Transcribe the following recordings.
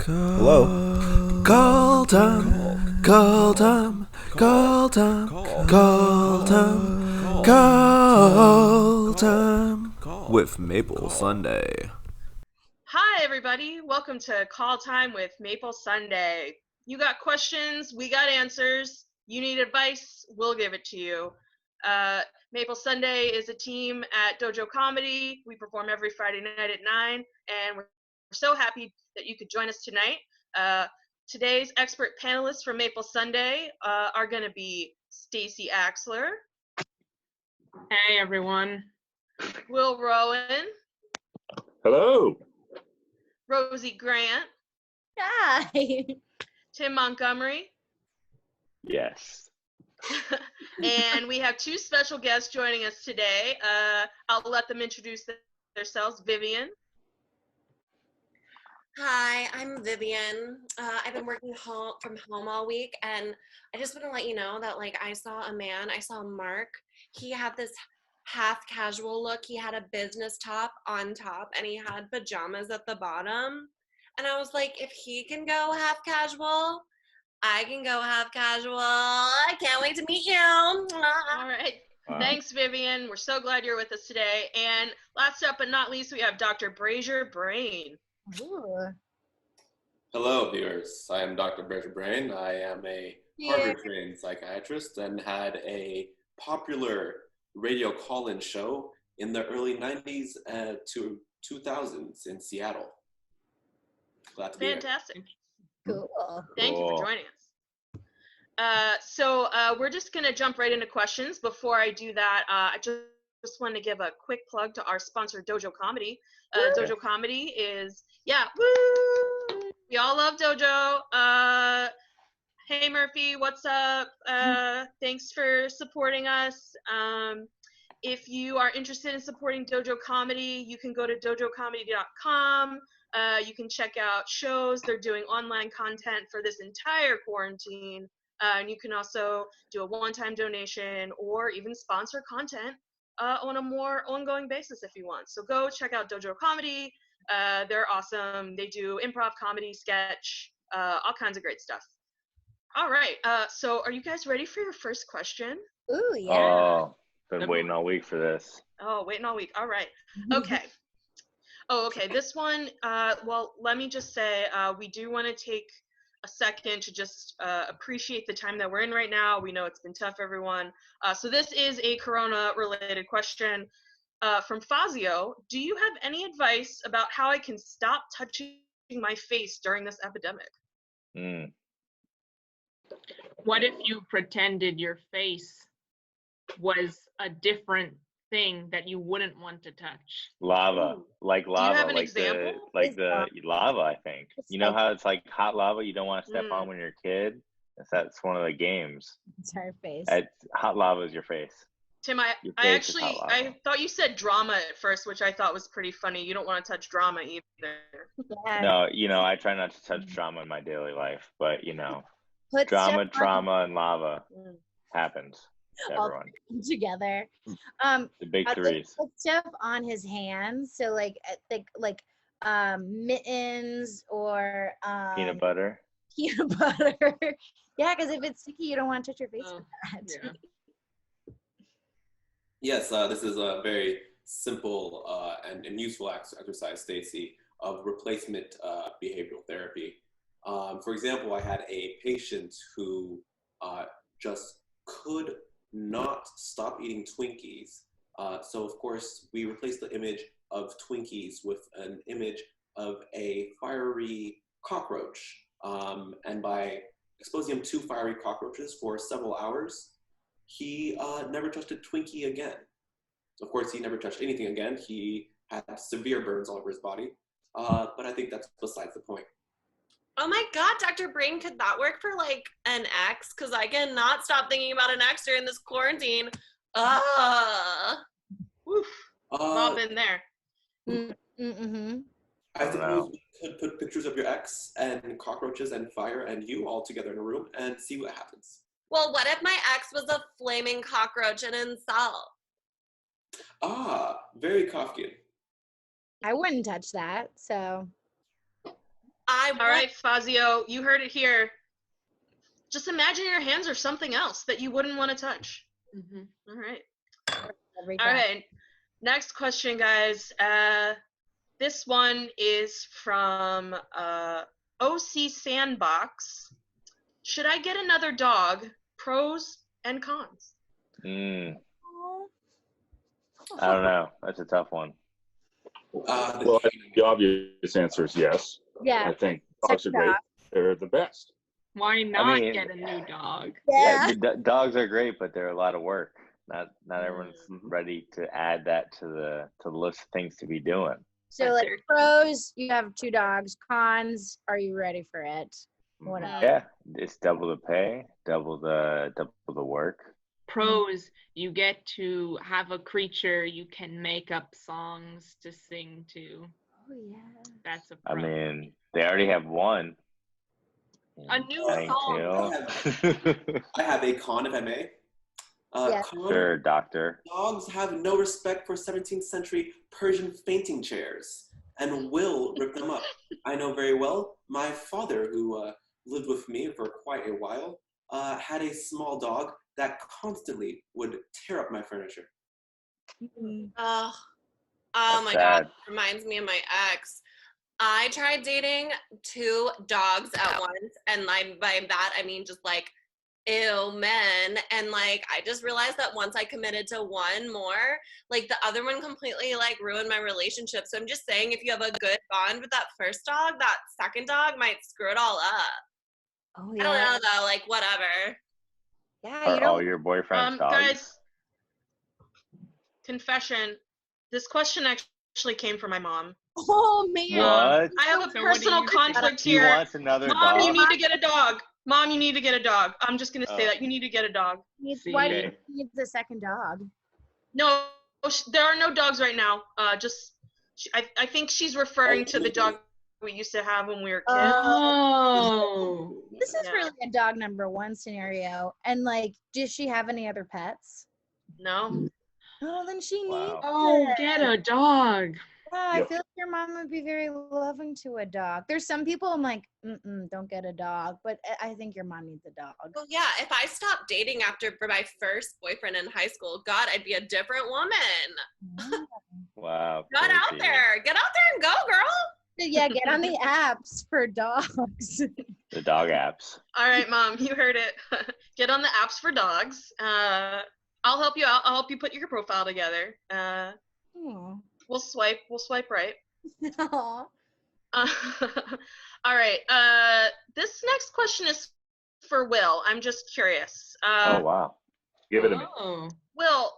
Hello. Call time. Call time. Call time. Call time. Call time. With Maple Sunday. Hi, everybody. Welcome to Call Time with Maple Sunday. You got questions, we got answers. You need advice, we'll give it to you. Maple Sunday is a team at Dojo Comedy. We perform every Friday night at 9, and we're so happy that you could join us tonight. Today's expert panelists for Maple Sunday are going to be Stacey Axler. Hey, everyone. Will Roughan. Hello. Rosie Grant. Hi. Tim Montgomery. Yes. And we have two special guests joining us today. I'll let them introduce themselves. Vivian. Hi, I'm Vivian. I've been working from home all week, and I just want to let you know that, I saw Mark. He had this half casual look. He had a business top on top, and he had pajamas at the bottom. And I was like, if he can go half casual, I can go half casual. I can't wait to meet you. All right. Wow. Thanks, Vivian. We're so glad you're with us today. And last up but not least, we have Dr. Brasier Brane. Ooh. Hello, viewers. I am Dr. Brasier Brane. I am a Harvard-trained psychiatrist and had a popular radio call-in show in the early 90s to 2000s in Seattle. Glad to be here. Fantastic. Cool. Thank you for joining us. So we're just going to jump right into questions. Before I do that, I just want to give a quick plug to our sponsor, Dojo Comedy. Dojo Comedy is, woo! We all love Dojo. Hey, Murphy, what's up? Thanks for supporting us. If you are interested in supporting Dojo Comedy, you can go to dojocomedy.com. You can check out shows. They're doing online content for this entire quarantine. And you can also do a one-time donation or even sponsor content on a more ongoing basis if you want. So go check out Dojo Comedy. They're awesome. They do improv, comedy, sketch, all kinds of great stuff. All right. So are you guys ready for your first question? Ooh, yeah. Oh, been waiting all week for this. Oh, waiting all week. All right. Okay. Okay. This one, well, let me just say, we do want to take a second to just appreciate the time that we're in right now. We know it's been tough, everyone. So this is a corona-related question from Fazio. Do you have any advice about how I can stop touching my face during this epidemic? What if you pretended your face was a different thing that you wouldn't want to touch? Lava, like lava, Do you have an like example? the lava. I think you know how it's like hot lava. You don't want to step on when you're a kid. That's one of the games. It's her face. Hot lava is your face. Tim, Your I face is actually, hot lava. I thought you said drama at first, which I thought was pretty funny. You don't want to touch drama either. Yeah. No, I try not to touch drama in my daily life, but Put drama, stuff trauma, and lava on happens to all everyone. together. The big threes. Put stuff on his hands, so mittens or Peanut butter. Peanut butter. Yeah, because if it's sticky, you don't want to touch your face with that. Yeah. Yes, this is a very simple and useful exercise, Stacey, of replacement behavioral therapy. For example, I had a patient who just could not stop eating Twinkies. So, of course, we replaced the image of Twinkies with an image of a fiery cockroach. And by exposing him to fiery cockroaches for several hours, he never touched a Twinkie again. Of course, he never touched anything again. He had severe burns all over his body. But I think that's besides the point. Oh my God, Dr. Brane, could that work for an ex? Because I cannot stop thinking about an ex during this quarantine. Woof. We've all been there. Mm-hmm. I suppose we could put pictures of your ex and cockroaches and fire and you all together in a room and see what happens. Well, what if my ex was a flaming cockroach and incel? Very Kafkian. I wouldn't touch that, so. All right, Fazio, you heard it here. Just imagine your hands are something else that you wouldn't want to touch. All right. All right. Next question, guys. This one is from OC Sandbox. Should I get another dog? Pros and cons. I don't know. That's a tough one. Well, I think the obvious answer is yes. Yeah. I think dogs are great. They're the best. Why not get a new dog? Yeah, dogs are great, but they're a lot of work. Not everyone's ready to add that to the list of things to be doing. So like pros, you have 2 dogs. Cons, are you ready for it? What else? Yeah, it's double the pay, double the work. Pros, you get to have a creature you can make up songs to sing to. Oh yeah. That's a pro. I mean, they already have one. A new song. I have a con, if I may. Yeah. Con, Sure, doctor. dogs have no respect for 17th century Persian fainting chairs and will rip them up. I know very well. My father, who lived with me for quite a while, had a small dog that constantly would tear up my furniture. Oh my sad. God. Reminds me of my ex. I tried dating 2 dogs at once, and by that I mean just like ew men, and like I just realized that once I committed to one more, like the other one completely like ruined my relationship. So I'm just saying, if you have a good bond with that first dog, that second dog might screw it all up. Oh I don't know though, like whatever. Yeah, you Are all don't. your boyfriend's dogs? Guys, confession. This question actually came from my mom. Oh man. What? I have a So personal what do you think? conflict He here. wants another Mom, dog? you need to get a dog. Mom, you need to get a dog. I'm just gonna say that you need to get a dog. Why do you Okay. need the second dog? No, there are no dogs right now. I think she's referring to the dog we used to have when we were kids. Oh. This is Yeah. really a dog number 1 scenario. And like, does she have any other pets? No. Oh, then she needs Wow. Oh, it. get a dog. Yeah, I Yep. feel like your mom would be very loving to a dog. There's some people I'm like, don't get a dog, but I think your mom needs a dog. Well, yeah, if I stopped dating for my first boyfriend in high school, God, I'd be a different woman. Wow. Get out crazy. there. Get out there and go, girl. Yeah, get on the apps for dogs. The dog apps. All right, Mom, you heard it. Get on the apps for dogs. I'll help you out. I'll help you put your profile together. Aw. We'll swipe right. Aw. All right. This next question is for Will. I'm just curious. Oh wow. Give it to me. Oh. Will,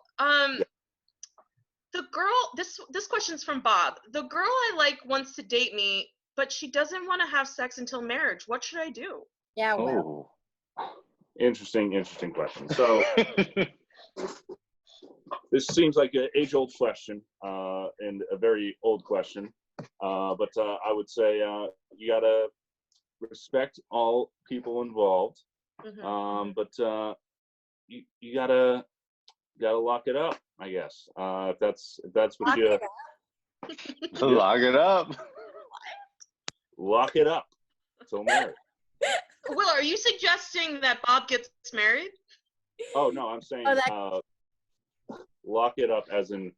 the girl. This question's from Bob. The girl I like wants to date me, but she doesn't want to have sex until marriage. What should I do? Yeah, well. Oh. Interesting question. So this seems like an age-old question and a very old question. But I would say you gotta respect all people involved. But you gotta lock it up, I guess. If that's what you Lock it up. lock it up till marriage. Will, are you suggesting that Bob gets married? Oh no, I'm saying lock it up as in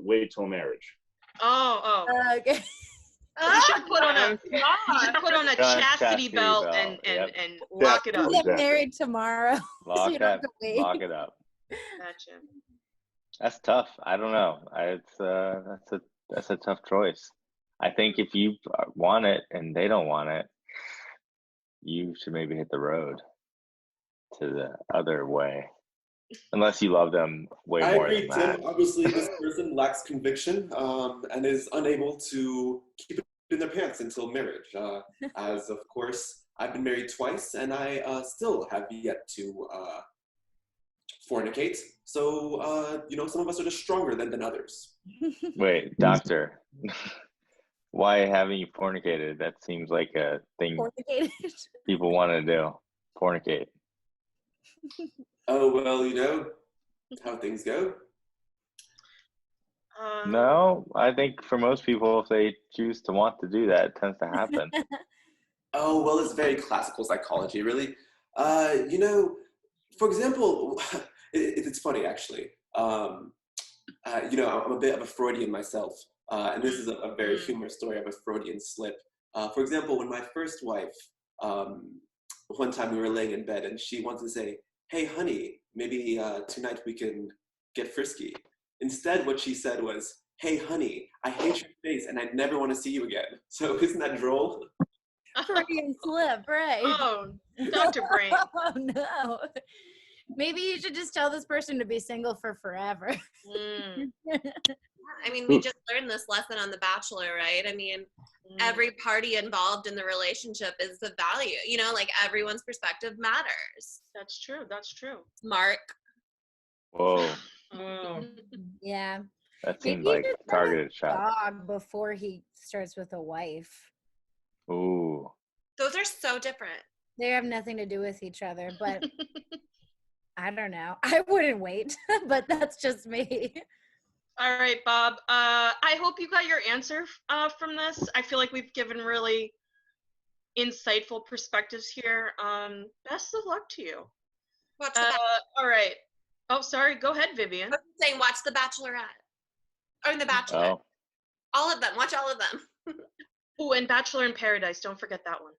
wait till marriage. Oh. Okay. You should put on a chastity belt and Yep. lock it up. Get Exactly. married tomorrow. Lock you don't have that. to wait. Lock it up. Gotcha. That's tough. I don't know. That's a tough choice. I think if you want it and they don't want it, you should maybe hit the road to the other way, unless you love them way I more agree, than that. Tim. Obviously, this person lacks conviction and is unable to keep it in their pants until marriage. As, of course, I've been married twice, and I still have yet to fornicate. So, some of us are just stronger than others. Wait, doctor, why haven't you fornicated? That seems like a thing Fornicated. people want to do. Fornicate. Oh, well, how things go. No, I think for most people, if they choose to want to do that, it tends to happen. Oh, well, it's very classical psychology, really. You know, for example, it's funny, actually. You know, I'm a bit of a Freudian myself, and this is a very humorous story of a Freudian slip. For example, when my first wife, one time we were laying in bed and she wanted to say, "Hey, honey, maybe tonight we can get frisky." Instead, what she said was, "Hey, honey, I hate your face and I never want to see you again." So isn't that droll? Freudian slip, right? Oh, Dr. Brane. Oh no. Maybe you should just tell this person to be single for forever. I mean, we just learned this lesson on The Bachelor, right? I mean, every party involved in the relationship is the value. You know, like everyone's perspective matters. That's true. That's true. Mark. Whoa, Oh. Yeah. that Maybe seemed you like just a targeted have a shot. dog before he starts with a wife. Ooh. Those are so different. They have nothing to do with each other, but I don't know. I wouldn't wait, but that's just me. All right, Bob. I hope you got your answer from this. I feel like we've given really insightful perspectives here. Best of luck to you. Watch the all right. Oh, sorry. Go ahead, Vivian. I'm saying watch The Bachelorette. Or The Bachelor. Oh, All of them. Watch all of them. Oh, and Bachelor in Paradise. Don't forget that one.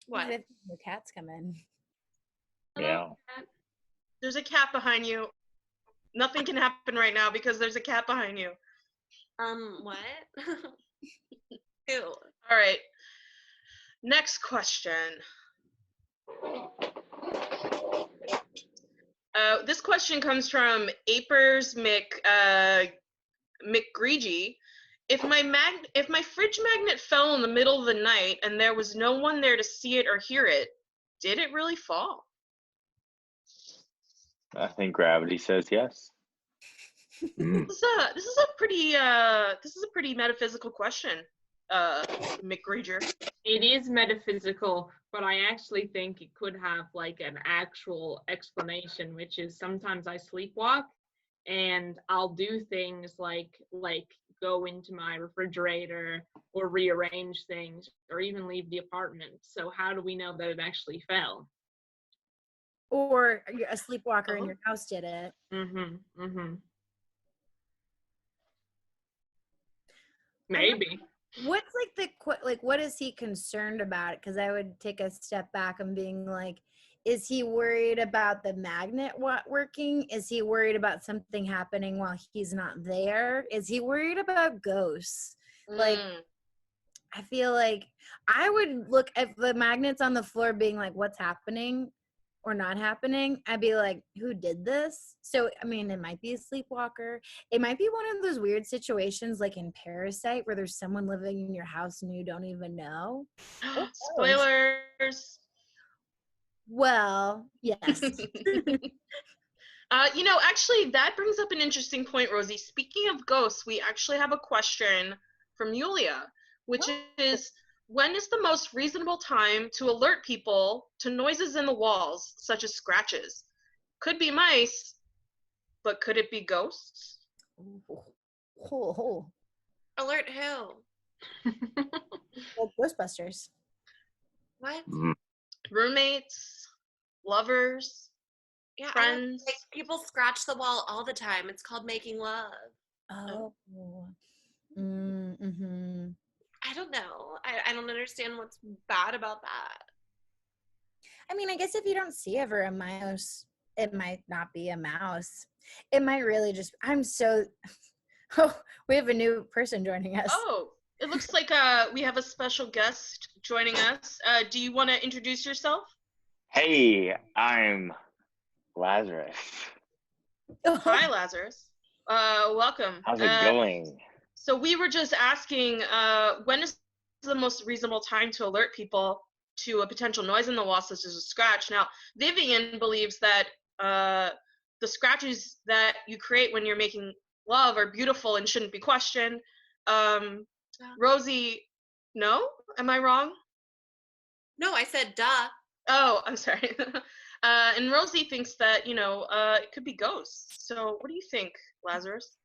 What? If the cats come in. yeah. There's a cat behind you. Nothing can happen right now because there's a cat behind you. What? Ew. All right. Next question. This question comes from Apers McGreegey. If my fridge magnet fell in the middle of the night and there was no one there to see it or hear it, did it really fall? I think gravity says yes. This is a pretty metaphysical question, McGreeger. It is metaphysical, but I actually think it could have like an actual explanation, which is sometimes I sleepwalk and I'll do things like go into my refrigerator or rearrange things or even leave the apartment. So how do we know that it actually fell? Or a sleepwalker in your house did it. Maybe. What's what is he concerned about? Because I would take a step back and being like, is he worried about the magnet working? Is he worried about something happening while he's not there? Is he worried about ghosts? Like, I feel like I would look at the magnets on the floor being like, what's happening or not happening? I'd be like, who did this? So, I mean, it might be a sleepwalker. It might be one of those weird situations like in Parasite where there's someone living in your house and you don't even know. Spoilers. Well, yes. Actually, that brings up an interesting point, Rosie. Speaking of ghosts, we actually have a question from Yulia, which is, when is the most reasonable time to alert people to noises in the walls, such as scratches? Could be mice, but could it be ghosts? Alert who? Well, Ghostbusters. What? Roommates, lovers, Yeah, friends. like people scratch the wall all the time. It's called making love. Oh. Mm-hmm. I don't know. I don't understand what's bad about that. I mean, I guess if you don't see ever a mouse, it might not be a mouse. It might really just, oh, we have a new person joining us. Oh, it looks like we have a special guest joining us. Do you want to introduce yourself? Hey, I'm Lazarus. Hi, Lazarus. Welcome. How's it going? So we were just asking, when is the most reasonable time to alert people to a potential noise in the wall, such as a scratch? Now, Vivian believes that the scratches that you create when you're making love are beautiful and shouldn't be questioned. Rosie, no? Am I wrong? No, I said duh. Oh, I'm sorry. And Rosie thinks that, it could be ghosts. So what do you think, Lazarus?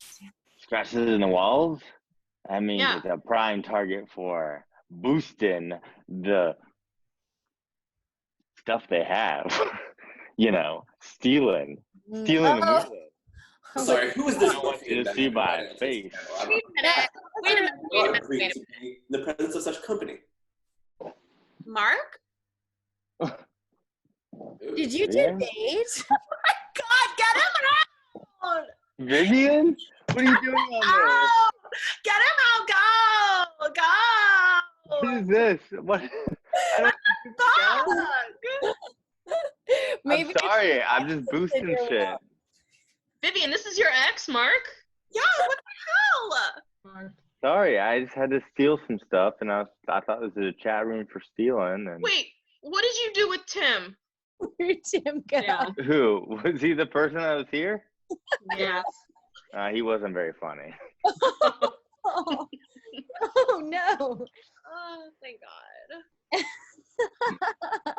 Scratches in the walls? That means Yeah. it's a prime target for boosting the stuff they have. Stealing the movement. Sorry, who is this? I don't want you to see my face. Wait a minute. Wait a minute. Wait a minute. Wait a minute. To be in the presence of such company. Mark? Did you Yeah. date? God, get him out! Vivian? What are you doing on Out! Get him out! Go! this? Go! What is this? What? I don't, Fuck! Maybe I'm sorry. I'm just boosting shit. Vivian, this is your ex, Mark? Yeah, what the hell? Sorry, I just had to steal some stuff, and I thought this was a chat room for stealing. And Wait, what did you do with Tim? where Tim go? Yeah. who was he? The person that was here? Yes. He wasn't very funny. Oh, oh no. Oh, thank God.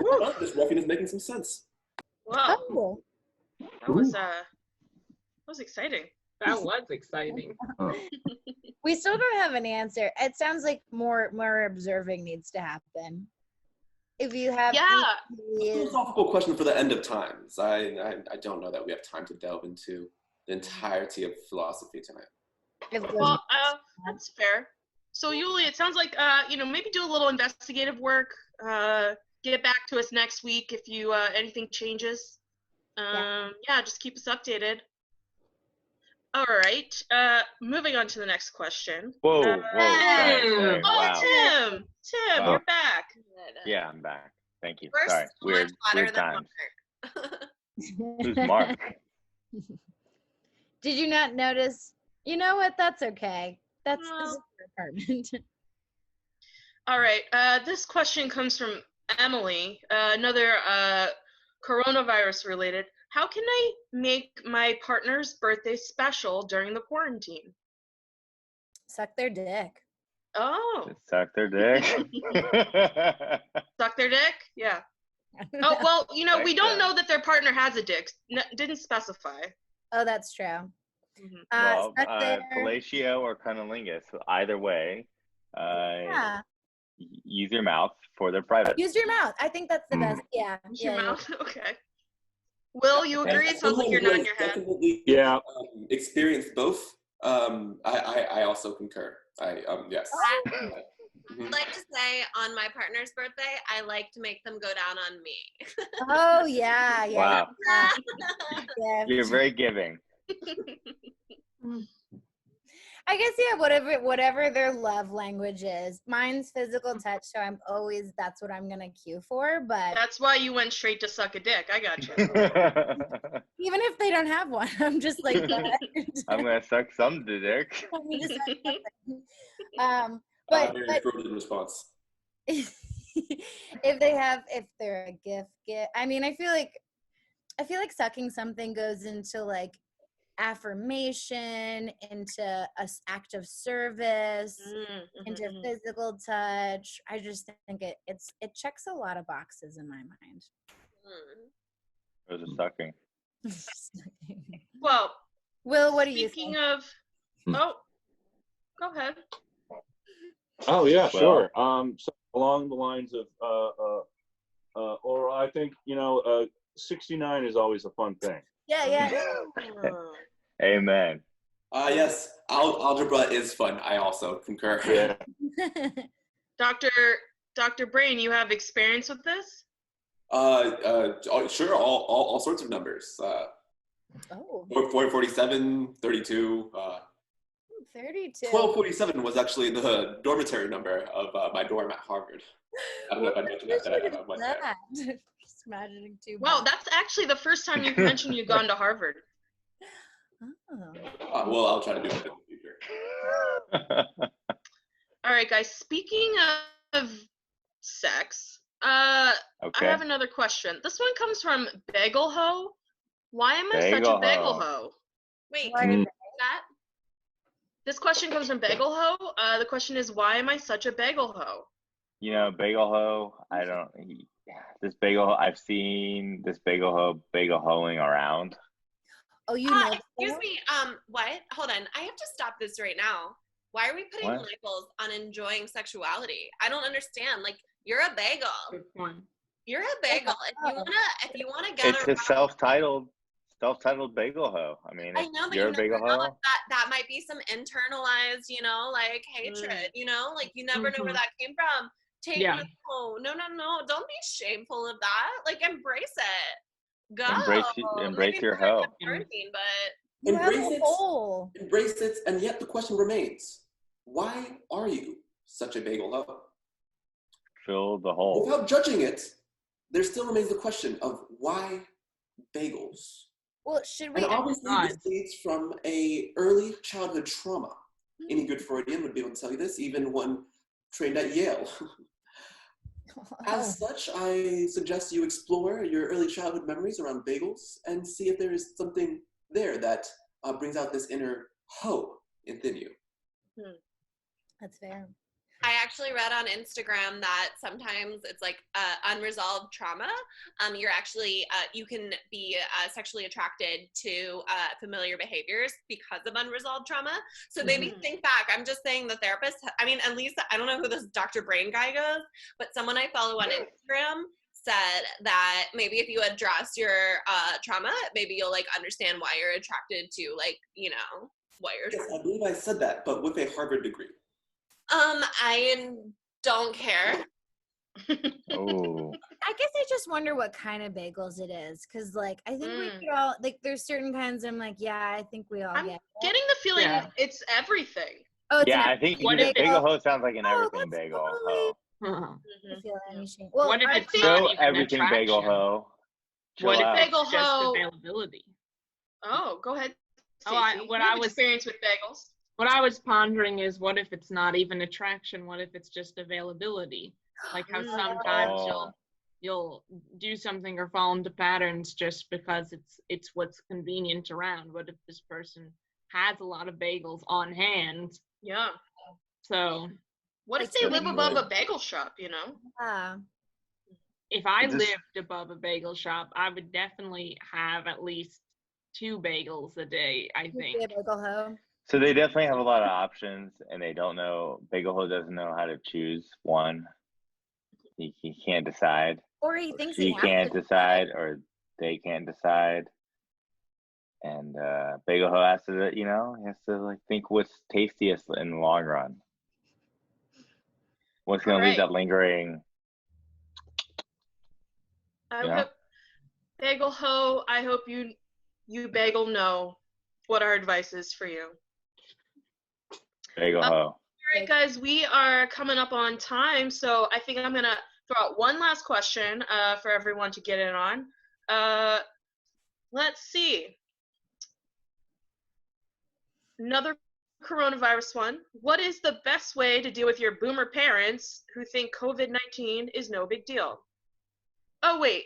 Well, this ruffian is making some sense. Wow, Oh. that was exciting. That was exciting. We still don't have an answer. It sounds like more observing needs to happen. If you have Yeah. Philosophical question for the end of times. I don't know that we have time to delve into the entirety of philosophy tonight. Well, that's fair. So Yuli, it sounds like maybe do a little investigative work. Get back to us next week if you anything changes. Just keep us updated. All right. Moving on to the next question. Whoa, Tim! Sorry, Oh, wow. Tim, Wow. you're back. Yeah, I'm back. Thank you. We're Sorry, so weird much hotter than times. Mark. Who's Mark? Did you not notice? You know what? That's okay. That's Well. this is your apartment. All right. This question comes from Emily. Another coronavirus related. How can I make my partner's birthday special during the quarantine? Suck their dick. Oh, Just suck their dick. suck their dick? Yeah. Oh, well, we don't Excellent. know that their partner has a dick. Didn't specify. Oh, that's true. Mhm. Well, suck their- fellatio or cunnilingus. Either way, yeah. use your mouth for their private. Use your mouth. I think that's the best. Yeah. Use yeah, your yeah. mouth? Okay. Will, you agree? It sounds like you're nodding your head. Definitely, Yeah. Experienced both. I also concur. Yes. I'd like to say on my partner's birthday, I like to make them go down on me. Oh yeah, yeah. Wow, Yeah. you're very giving. I guess whatever their love language is. Mine's physical touch, so that's what I'm gonna cue for. But That's why you went straight to suck a dick. I got you. even if they don't have one, I'm just like, I'm gonna suck some dick. let me just suck something. Very But affirmative response. if they're a gift, I mean, I feel like sucking something goes into like affirmation, into a act of service, into physical touch. I just think it checks a lot of boxes in my mind. Those are sucking. Well, Will, what do you speaking think? of, oh, go ahead. Oh yeah, Well- sure. So along the lines of or I think 69 is always a fun thing. Yeah. Amen. Yes, algebra is fun. I also concur. Yeah. Dr. Brane, you have experience with this? Sure, all sorts of numbers. Oh, 447, 32. 32. 1247 was actually the dormitory number of my dorm at Harvard. I don't know if I mentioned that. I went there. Just imagining too. Wow, that's actually the first time you've mentioned you've gone to Harvard. Oh. Well, I'll try to do that in the future. All right, guys. Speaking of sex, I Okay. have another question. This one comes from Bagel Ho. Why am I such a Bagel bagel Ho. ho? Wait, Why can is you it- say that? This question comes from Bagel Ho. The question is, why am I such a bagel ho? Bagel ho. This bagel ho. I've seen this bagel ho hoeing around. Oh, you know. Excuse me. What? Hold on. I have to stop this right now. Why are we putting What? labels on enjoying sexuality? I don't understand. Like, you're a bagel. Good one. You're a bagel. If you wanna get It's a around, self-titled bagel hoe. I mean, I know, but you're you a never bagel know hoe. if that might be some internalized, like hatred, like you never know where that came from. No, don't be shameful of that. Like, embrace it. Go. Embrace Maybe your for hoe. quarantine, but You have Embrace a it. hole. Embrace it, and yet the question remains: why are you such a bagel hoe? Fill the hole. Without judging it, there still remains the question of why bagels. Well, should we? And obviously, this leads from a early childhood trauma. Any good Freudian would be able to tell you this, even one trained at Yale. As such, I suggest you explore your early childhood memories around bagels and see if there is something there that brings out this inner hoe within you. That's fair. I actually read on Instagram that sometimes it's like unresolved trauma. You're actually, you can be sexually attracted to familiar behaviors because of unresolved trauma. So maybe think back. I'm just saying the therapist, at least, I don't know who this Dr. Brane guy goes, but someone I follow on Instagram said that maybe if you address your trauma, maybe you'll understand why you're attracted to what you're. Yes, I believe I said that, but with a Harvard degree. I don't care. Oh. I guess I just wonder what kind of bagels it is, because I think we could all there's certain kinds I'm yeah, I think we all I'm get it. getting the feeling it's everything. Oh, Yeah, I think bagel hoe sounds like an everything bagel hoe. Well, what if it's So not even everything bagel attraction? hoe. What Chill if out. it's Bagel just hoe. availability? Oh, go ahead, Oh, Stacey. You have experience with bagels. What I was pondering is, what if it's not even attraction? What if it's just availability? Like how sometimes you'll do something or fall into patterns just because it's what's convenient around. What if this person has a lot of bagels on hand? Yeah. So what if they live above a bagel shop? If I lived above a bagel shop, I would definitely have at least 2 bagels a day, I think. Be a bagel hoe. So they definitely have a lot of options, and they don't know. Bagel hoe doesn't know how to choose one. He can't decide. Or he thinks he can't decide, or they can't decide. And bagel hoe has to, he has to think what's tastiest in the long run. What's going to leave that lingering? Bagel hoe, I hope you bagel know what our advice is for you. Bagel hoe. All right, guys, we are coming up on time, so I think I'm going to throw out one last question for everyone to get in on. Let's see. Another coronavirus one. What is the best way to deal with your boomer parents who think COVID-19 is no big deal? Oh, wait.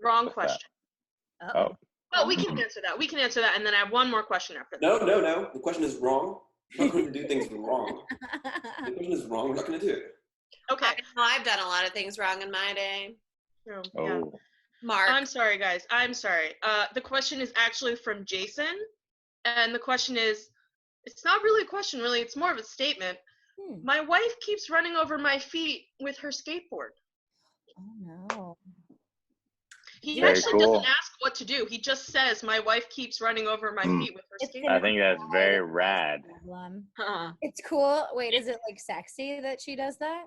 Wrong question. Oh. Well, we can answer that. We can answer that, and then I have one more question after that. No. The question is wrong. We're not going to do things wrong. The question is wrong. We're not going to do it. Okay. I've done a lot of things wrong in my day. Yeah. Mark. I'm sorry, guys. I'm sorry. The question is actually from Jason, and the question is, it's not really a question, really. It's more of a statement. My wife keeps running over my feet with her skateboard. Oh, no. He actually doesn't ask what to do. He just says, my wife keeps running over my feet with her skateboard. I think that's very rad. It's cool. Wait, is it sexy that she does that?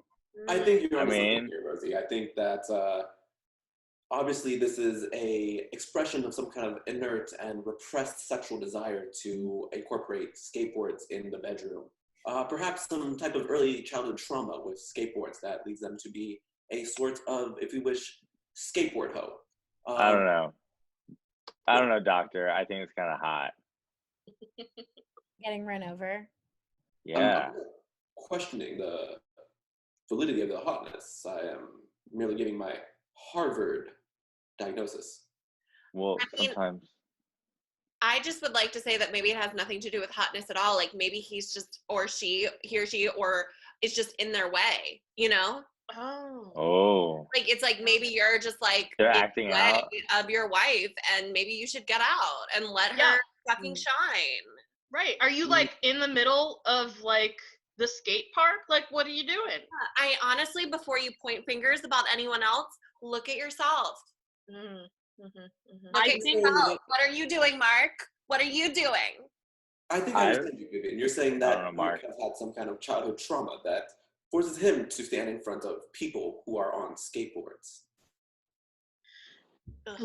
I think you're here, Rosie. I think that obviously this is a expression of some kind of inert and repressed sexual desire to incorporate skateboards in the bedroom. Perhaps some type of early childhood trauma with skateboards that leads them to be a sort of, if you wish, skateboard hoe. I don't know, doctor. I think it's kind of hot. Getting run over. Yeah. I'm questioning the validity of the hotness. I am merely giving my Harvard diagnosis. Well, sometimes. I just would like to say that maybe it has nothing to do with hotness at all. Like maybe he's just, or he or she, or it's just in their way, Oh. Like it's like maybe you're just like They're in the acting way out. of your wife, and maybe you should get out and let her fucking shine. Right. Are you like in the middle of like the skate park? Like, what are you doing? I honestly, before you point fingers about anyone else, look at yourself. Look I at think yourself. What are you doing, Mark? What are you doing? I think I understand you, Vivian. You're saying I that don't know, Mark Mark. has had some kind of childhood trauma that forces him to stand in front of people who are on skateboards.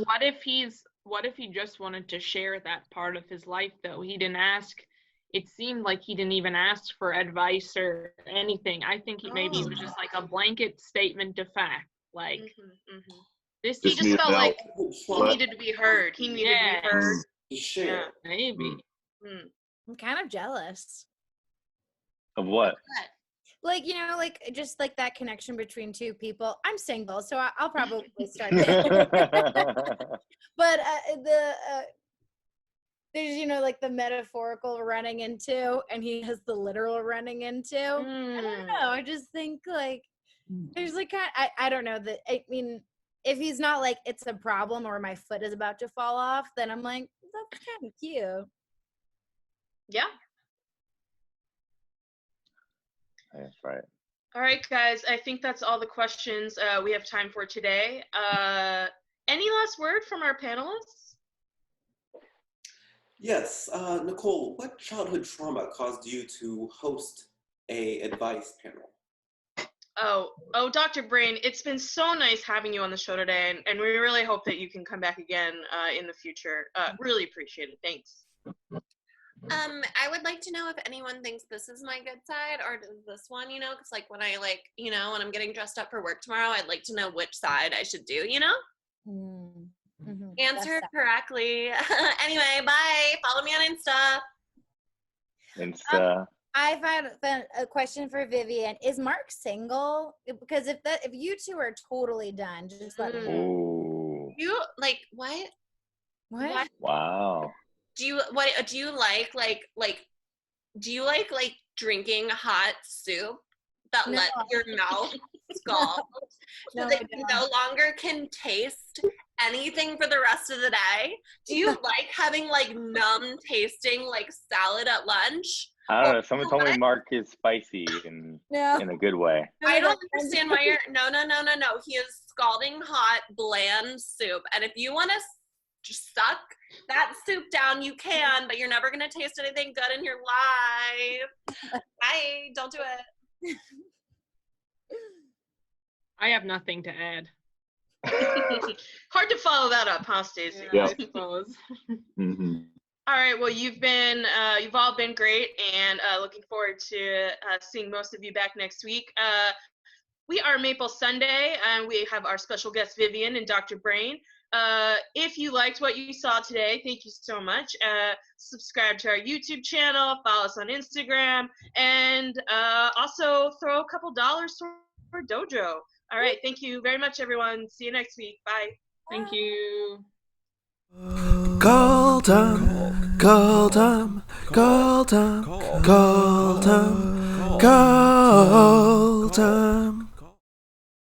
What if he just wanted to share that part of his life though? He didn't ask. It seemed like he didn't even ask for advice or anything. I think maybe it was just like a blanket statement of fact. Like this. He just felt like he What? needed to be heard. He needed to be heard. To share. Maybe. I'm kind of jealous. Of what? Like, you know, like just like that connection between two people. I'm single, so I'll probably start there. But there's, you know, like the metaphorical running into, and he has the literal running into. I don't know. I just think like there's like I don't know that. I mean, if he's not like it's a problem or my foot is about to fall off, then I'm like that's kind of cute. Yeah. That's right. All right, guys. I think that's all the questions we have time for today. Any last word from our panelists? Yes, Nicole, what childhood trauma caused you to host a advice panel? Oh, Dr. Brane, it's been so nice having you on the show today, and we really hope that you can come back again in the future. Really appreciate it. Thanks. I would like to know if anyone thinks this is my good side or this one, you know, because like when I like, you know, when I'm getting dressed up for work tomorrow, I'd like to know which side I should do, you know? Answer correctly. Anyway, bye. Follow me on Insta. I've had a question for Vivian. Is Mark single? Because if you two are totally done, just let me know. Ooh. You like what? What? Wow. Do you like drinking hot soup that No. let your mouth scald so that you no longer can taste anything for the rest of the day? Do you like having like numb tasting like salad at lunch? I don't know. Someone told me Mark is spicy in a good way. I don't understand why you're no. He is scalding hot, bland soup. And if you want to just suck that soup down, you can, but you're never gonna taste anything good in your life. Bye. Don't do it. I have nothing to add. Hard to follow that up, huh, Stacey? Yeah, I suppose. All right. Well, you've all been great, and looking forward to seeing most of you back next week. We are Maple Sunday, and we have our special guests Vivian and Dr. Brane. If you liked what you saw today, thank you so much. Subscribe to our YouTube channel, follow us on Instagram, and also throw a couple dollars for Dojo. All right. Thank you very much, everyone. See you next week. Bye. Thank you. Call time, call time, call time, call time, call time.